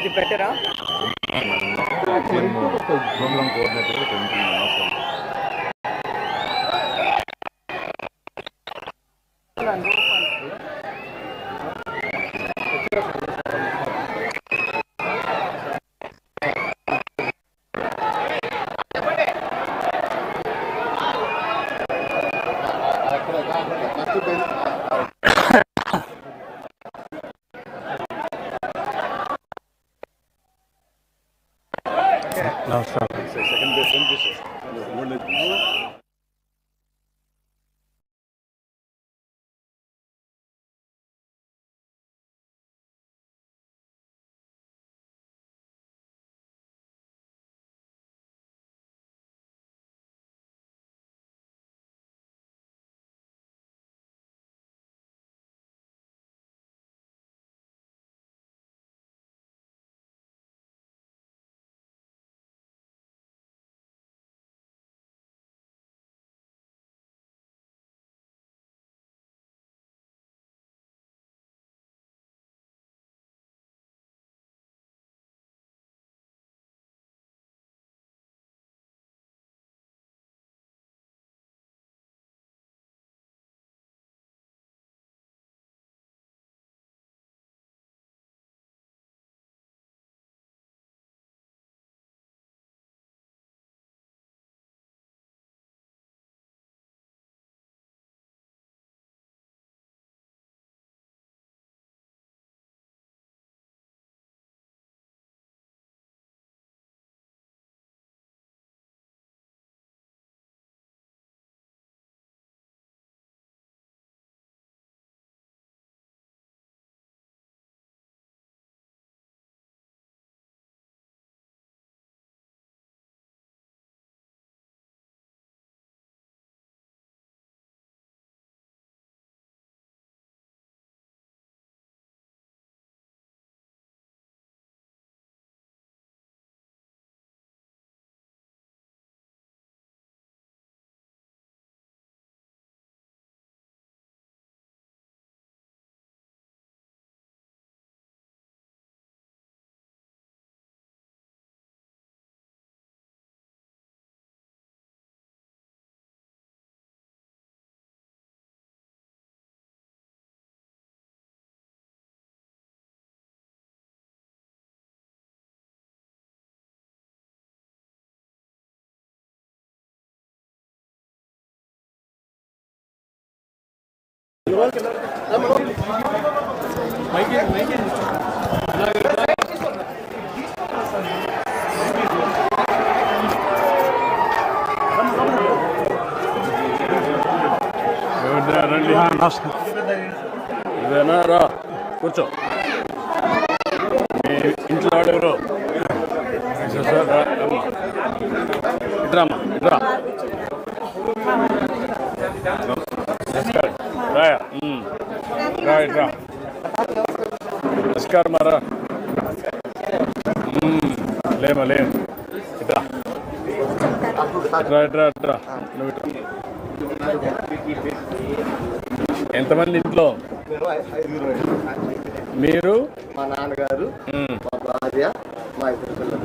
పెట్టరా programme coordinator second base ఇదేనా రా కూర్చో మీ ఇంట్లో వాడెవరు ఇట్రామ్మా ఇట్రా రాయా రా ఇట్రా నమస్కారం రా లేమా లేం ఇట్రా ఇట్రా ఇట్రా ఇట్రా నువ్వు ఇట్రా ఎంతమంది ఇంట్లో మీరు మా నాన్నగారు మా భార్య మా ఇద్దరు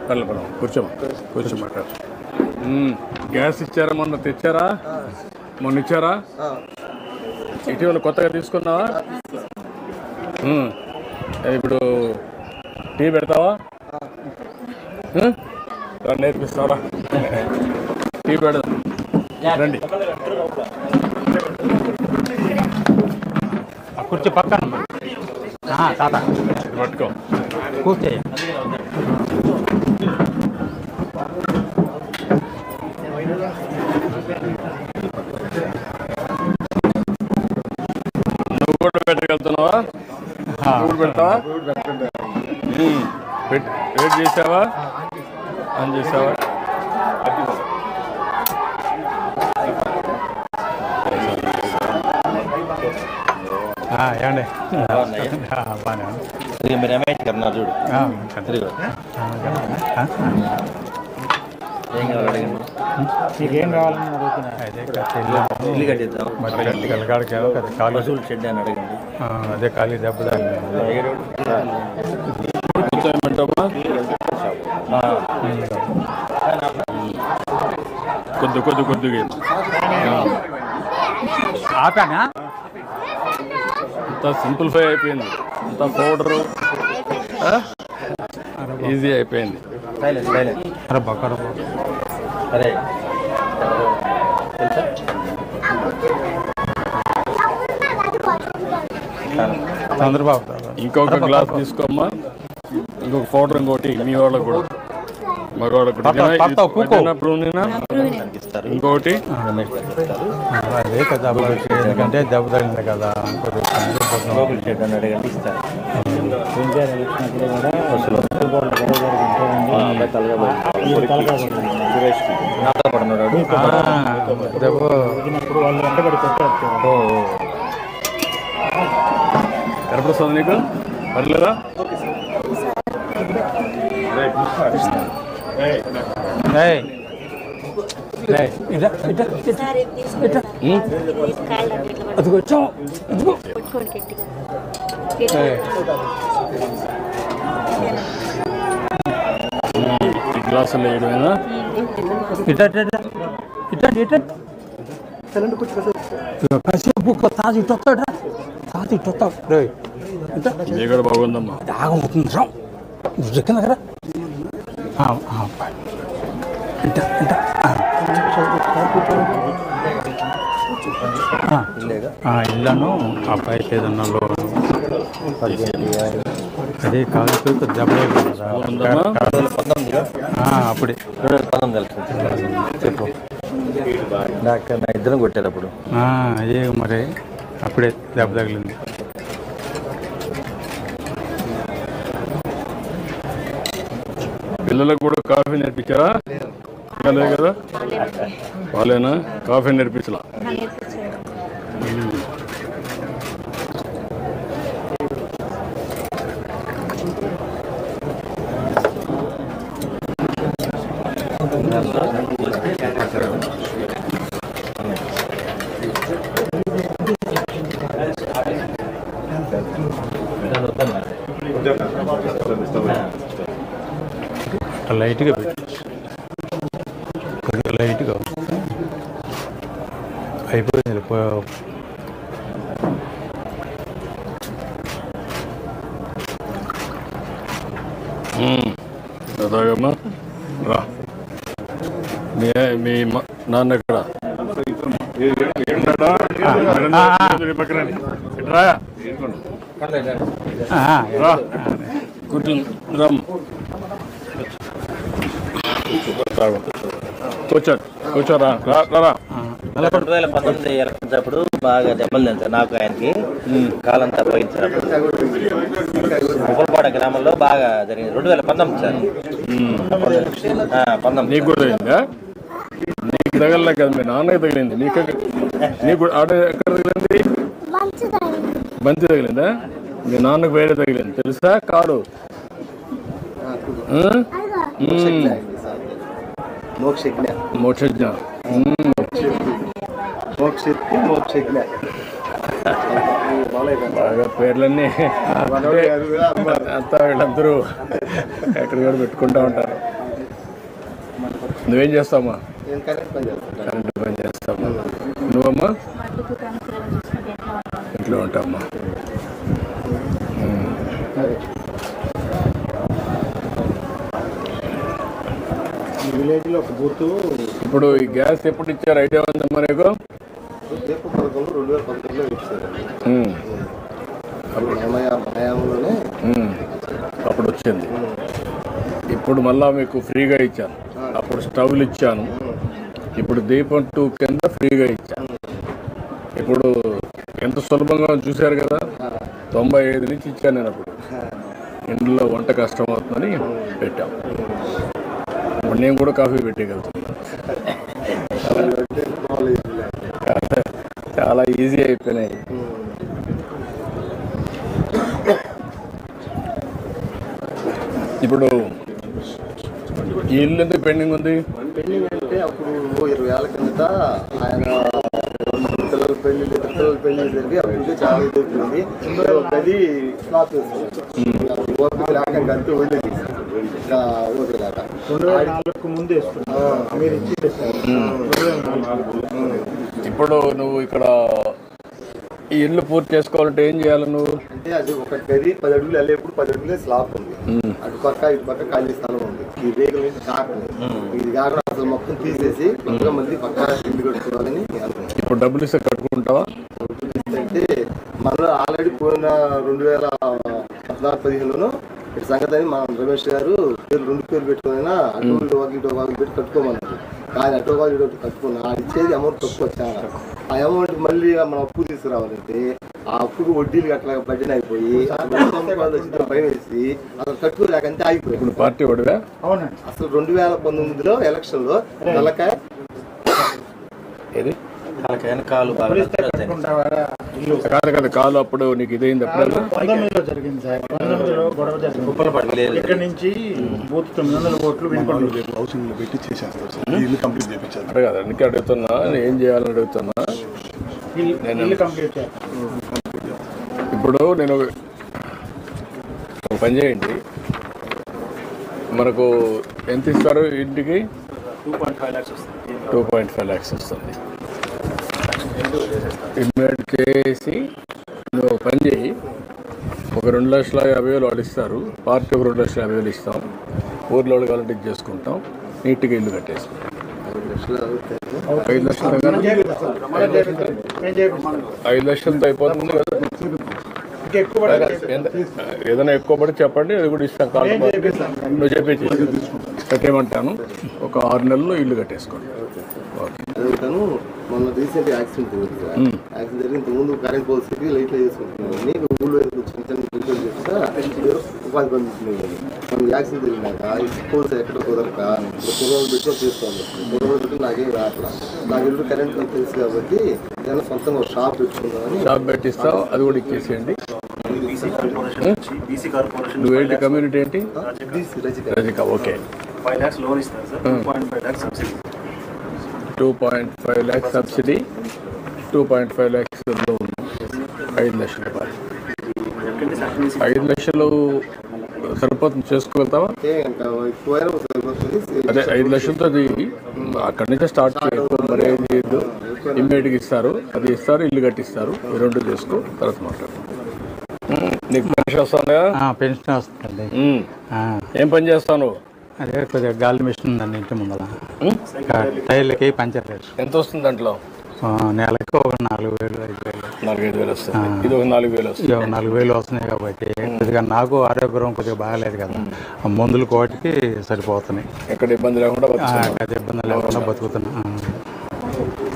పిల్లలు కూర్చోమాట గ్యాస్ ఇచ్చారా మొన్న తెచ్చారా మొన్న ఇచ్చారా ఇటీవల కొత్తగా తీసుకున్నావా ఇప్పుడు టీ పెడతావా నేర్పిస్తావా టీ పెడదాం రండి కుర్చీ పక్కన తాత పట్టుకో కూర్చో నువ్వు కూడా పెట్టగలుగుతున్నావా నువ్వు పెడతావా వెయిట్ చేసావా ఆన్ చేసావా ఏమండి బాగున్నాయా? బాగానే ఉంది. సరే మీరు రమేష్ గారు ఉన్నారు చూడు. సరిగా ఏం కావాలి అడగండి. మీకేం కావాలని అడుగుతున్నా అదే ఇల్లు కట్టిద్దాం. కాలు షెడ్ అని అడగండి. అదే ఖాళీ దెబ్బ కొద్దిగా ఆపానా అంతా సింప్లిఫై అయిపోయింది. అంతా పౌడరు ఈజీ అయిపోయింది. అరే బక్కర అరే చంద్రబాబు ఇంకొక గ్లాస్ తీసుకోమ్మా. ఇంకొక పౌడర్ ఇంకోటి మీ వాళ్ళకు కూడా మగవాళ్ళకు ఇస్తారు. ఇంకొకటి అదే కదా ఎందుకంటే దెబ్బ తగిలింది కదా లోకల్ షెడ్ అని అడగండి ఇస్తారు. నాతో పడున్నాడు దెబ్బ కనపడుస్తుంది నీకు పర్లేదా? అది వచ్చాం ఈ గ్లాసులో వేయడమేనా? కాసేపు తాజు ఇట్టొస్తాడా తాజు ఇట్టొస్తావు ఇది కూడా బాగుందమ్మా. ఆగముతుంది రావు నువ్వు చెక్కింది కదా ఇల్లను అబ్బాయికి ఏదన్నా లోను అదే కాదు దెబ్బలే అప్పుడే 2019 చెప్పు. డాక్టర్ నా ఇద్దరం కొట్టారు అప్పుడు. అదే మరి అప్పుడే దెబ్బ తగిలింది. పిల్లలకు కూడా కాఫీ నేర్పించారా? లేదు కదా, వాళ్ళేనా కాఫీ నేర్పించలా? లైట్గా పెట్టి కొద్దిగా లైట్గా అయిపోయింది. అదాగమ్మా రా. మీ నాన్న ఎక్కడ? కూర్చుని రమ్ కూర్చోరా. 2019 ఎలక్షన్స్ అప్పుడు బాగా దెబ్బలు తింటారు నాకు ఆయనకి. కాలంతా పోయించినప్పుడు ఉప్పలపాడ గ్రామంలో బాగా జరిగింది. 2019 సార్. 19 నీకు కూడా తగిలిందా? నీకు తగలలే కదా, మీ నాన్నకి తగిలింది. నీకు ఆడ ఎక్కడ తగిలింది? బంతి తగిలిందా? మీ నాన్నకు వేరే తగిలింది తెలుసా? కాడు మోక్షజ్ఞ బాగా పేర్లన్నీ అంతా వీళ్ళందరూ ఎక్కడ కూడా పెట్టుకుంటా ఉంటారు. నువ్వేం చేస్తావమ్మా? కరెంటు పని చేస్తావా? నువ్వమ్మా ఇంట్లో ఉంటావమ్మా. ఇప్పుడు ఈ గ్యాస్ ఎప్పుడు ఇచ్చారు ఐడియా ఉందమ్మా నీకు? అప్పుడు వచ్చింది. ఇప్పుడు మళ్ళా మీకు ఫ్రీగా ఇచ్చాను. అప్పుడు స్టవ్లు ఇచ్చాను. ఇప్పుడు దీపం 2 కింద ఫ్రీగా ఇచ్చాను. ఇప్పుడు ఎంత సులభంగా చూశారు కదా. 95 నుంచి ఇచ్చాను నేను. అప్పుడు ఇంట్లో వంట కష్టం అవుతుందని పెట్టాం. ఇప్పుడు నేను కూడా కాఫీ పెట్టేయగలుగుతాను. చాలా ఈజీ అయిపోయినాయి. ఇప్పుడు ఈ ఇల్లు ఎందుకు పెండింగ్ ఉంది? పెళ్లింగ్ అంటే అప్పుడు 20 ఏళ్ళ కిందట ఆయన పిల్లల పెళ్లి జరిగి అప్పుడు చాలా ఎదుగుతుంది. గది స్లాబ్ వేసుకున్నాం ఓపిక లేక గంట వదిలేదు ఇంకా ఓపిక లేక 2004 ముందు మీరు ఇప్పుడు నువ్వు ఇక్కడ ఈ ఇల్లు పూర్తి చేసుకోవాలంటే ఏం చేయాలి నువ్వు? అంటే అది ఒక గది 10 అడుగులు వెళ్ళేప్పుడు 10 అడుగులే స్లాబ్ ఉంది. అటు పక్క ఇటు పక్క ఖాళీ స్థలం ఉంది. ఈ రేగుల నుంచి కాకుండా ఇది కాకుండా అసలు మొత్తం తీసేసి కొత్తగా మళ్ళీ పక్క ఇల్లు కట్టుకోవాలని అనుకుంటున్నాను. ఇప్పుడు డబ్బులు ఇస్తే కట్టుకుంటావా? అంటే మనం ఆల్రెడీ పోయిన 2014-15లోనూ ఇటు సంగతి అని మా రమేష్ గారు రెండు పేర్లు పెట్టుకున్నా అటు ఇటు పెట్టి కట్టుకోమన్నారు. కానీ అటు ఇటు కట్టుకున్నా ఇచ్చేది అమౌంట్ తక్కువ చాలా. ఆ అమౌంట్ మళ్ళీ మనం అప్పు తీసుకురావాలంటే ఆ అప్పుకు వడ్డీలు అట్లా బడ్జెట్ అయిపోయి భయం వేసి అసలు కట్టుకోలేకంటే ఆగిపోయి. ఇప్పుడు పార్టీ ఒడివా? అసలు 2019లో ఎలక్షన్లో నెలకాయ ఏది కాలు కాదు కదా కాలు అప్పుడు నీకు ఇదైంది అప్పుడు 19లో జరిగింది సార్. 19లో గొడవ జరిగింది. ఇక్కడ నుంచి బూత్ 900 ఓట్లు వినుకోండి హౌసింగ్ లో పెట్టి చేసేస్తారు సార్. ఇల్లు కంప్లీట్ చేయించారు. అదే కదా అందుకే అడుగుతున్నా, ఏం చేయాలని అడుగుతున్నా. ఇల్లు కంప్లీట్ చేయాలి. ఇప్పుడు నేను ఒక పని చేయండి, మనకు ఎంత ఇస్తారు ఇంటికి? 2.5 lakhs వస్తుంది. ఇన్వెస్ట్ చేసి నువ్వు ఒక పని చేయి, ఒక 2,50,000 వాళ్ళు ఇస్తారు, పార్టీ ఒక 2,50,000 ఇస్తాం, ఊర్లో కావాలంటే ఇది చేసుకుంటాం, నీట్గా ఇల్లు కట్టేసుకుంటాం. 5 లక్షలు 5 లక్షలతో అయిపోతుంది కదా. ఏదైనా ఎక్కువ పడి చెప్పండి, అది కూడా ఇస్తాం. కాదు నువ్వు చెప్పేసి కట్టేయమంటాను. ఒక 6 నెలల్లో ఇల్లు కట్టేసుకోండి. అడుగుతాను. మొన్న రీసెంట్ యాక్సిడెంట్ జరిగింది సార్. యాక్సిడెంట్ జరిగి ఇంతకుముందు కరెంట్ పోల్స్కి లైట్లు చేసుకుంటున్నాను. ఊళ్ళో చిన్న చిన్న రిపేర్ చేస్తా ఉపాధి పొందుతున్నాయి. మనం యాక్సిడెంట్ జరిగినాక పోల్స్ ఎక్కడ కుదరక కుర్రోలు పెట్టుకొని చేసుకోవాలి. కుర్రోలు పెట్టి నాకేం రాట్లా. నాకు ఇల్లు కరెంట్ తెలుసు కాబట్టి నేను సొంతంగా ఒక షాప్ పెట్టుకుందామని. షాప్ పెట్టిస్తావు, అది కూడా ఇచ్చేసేయండి. నువ్వేంటి కమ్యూనిటీ ఏంటి? రజిక. ఓకే. 5 lakhs లోన్ ఇస్తారు sir. 2.5 lakhs subsidy. 2.5 lakhs subsidy, 2.5 lakhs loan, 5 లక్షల రూపాయలు. 5 లక్షలు సరిపోతుంది, చేసుకోగలుగుతావా? అదే 5 లక్షలతో అక్కడి నుంచే స్టార్ట్ చేయకు. మరి ఏం చేయొద్దు, ఇమ్మీడియట్గా ఇస్తారు, అది ఇస్తారు, ఇల్లు కట్టిస్తారు. ఈ 2 చేసుకో, తర్వాత మాట్లాడు. నీకు పెన్షన్ వస్తుందా? పెన్షన్ వస్తుంది. ఏం పని చేస్తావు? అదే కొద్దిగా గాలి మిషన్ ఉందండి ఇంటి ముందర. టైర్లకి పంచర్ లేదు. ఎంత వస్తుంది దాంట్లో? నెలకు ఒక 4,000 5,000. 4,000 వస్తుంది. ఇది ఒక 4,000 వస్తుంది. 4,000 వస్తున్నాయి కాబట్టి కొద్దిగా నాకు ఆరోగ్యం కొద్దిగా బాగాలేదు కదా, మందులు కోటికి సరిపోతున్నాయి. ఎక్కడ ఇబ్బంది లేకుండా అది ఇబ్బంది లేకుండా బతుకుతున్నా.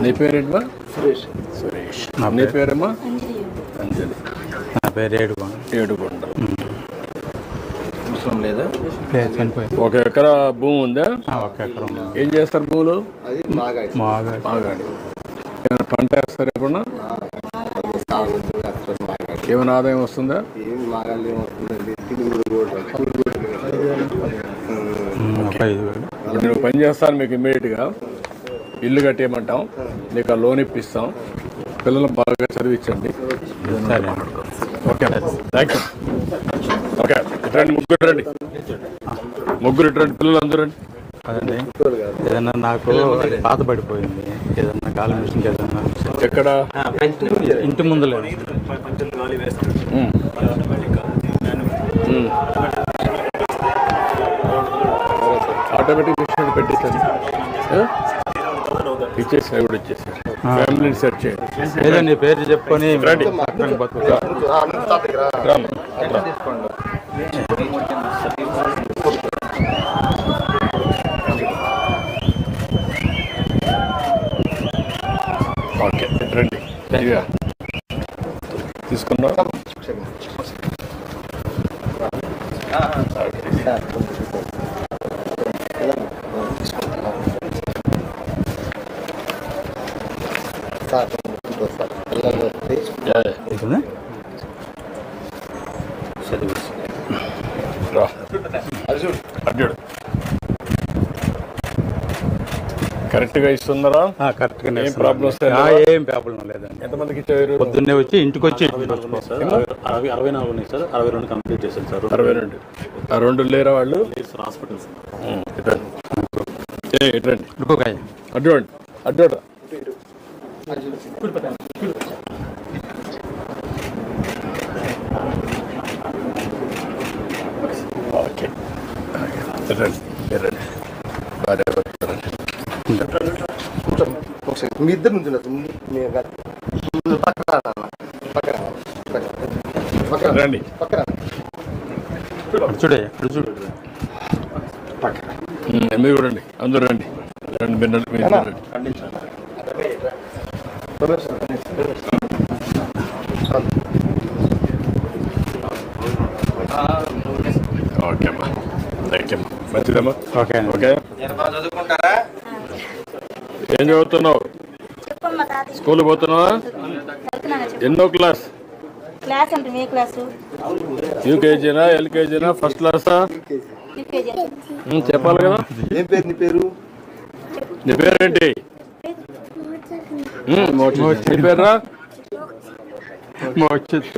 నీ పేరేంటమ్మా? సురేష్. సురేష్. నీ పేరమ్మా? అంజలి. నా పేరు ఏడుకొండ. ఏడుకొండ. లేదా చనిపోయింది. 1 ఎకరా భూమి ఉందా? 1 ఎకరం. ఏం చేస్తారు భూములు? అది మాగాడి. మాగాడి. ఏమైనా పంట వేస్తారు ఎప్పుడన్నా? ఏమైనా ఆదాయం వస్తుందా? ఏమి మాగాడి ఏమవుతుందండి? 5,000. నేను పని చేస్తాను, మీకు ఇమ్మీడియట్గా ఇల్లు కట్టేయమంటాం, నీకు ఆ లోన్ ఇప్పిస్తాం, పిల్లలను బాగా చదివించండి. Okay, thank you. ఓకే, ఇట్రండి, ముగ్గురు ఇట్రండి, పిల్లలు అందరూ రండి. అదండి, ఏదన్నా నాకు పాత పడిపోయింది, ఏదన్నా గాలి మిషన్ ఏదన్నా ఎక్కడ? ఇంటి ముందులే. ఆటోమేటిక్ మిషన్ పెట్టేసాను, ఇచ్చేసి కూడా ఇచ్చేసాను. ఫ్యామిలీని సెర్చ్ చేయండి. ఏదండి పేరు చెప్పుకొని బతుకుతా. ఓకే, రండి. తీసుకున్నా. రా. కరెక్ట్గా ఇస్తున్నారా? కరెక్ట్గా ఏం ప్రాబ్లమ్స్ ఏం ప్రాబ్లం లేదండి. ఎంతమందికి ఇచ్చారు? పొద్దున్నే వచ్చి ఇంటికి వచ్చి 64 ఉన్నాయి సార్, 62 కంప్లీట్ చేశాను సార్. 62. ఆ 2 లేరా వాళ్ళు? హాస్పిటల్ ఎట్రండి అడ్వాండి అడ్వాంట ఓకే రండి రండి భార్య మీ ఇద్దరు నుంచి రండి చూడే చూడు మీరు కూడా రండి, అందరూ రండి రండి మీరు రండి. ఓకే అమ్మా, థ్యాంక్ యూ అమ్మా, మంచిదమ్మా. ఓకే ఓకే చదువుకుంటారా? ఏం చదువుతున్నావు? స్కూల్ పోతున్నావా? ఎన్నో క్లాస్? క్లాస్ అంటే ఏ క్లాసు? యూకేజీనా, ఎల్కేజీనా, ఫస్ట్ క్లాసా? యూకేజీ. చెప్పాలి కదా. ఏం పేరు నీ పేరు? నీ పేరేంటి? నీ పేరురా? మోక్షిత్.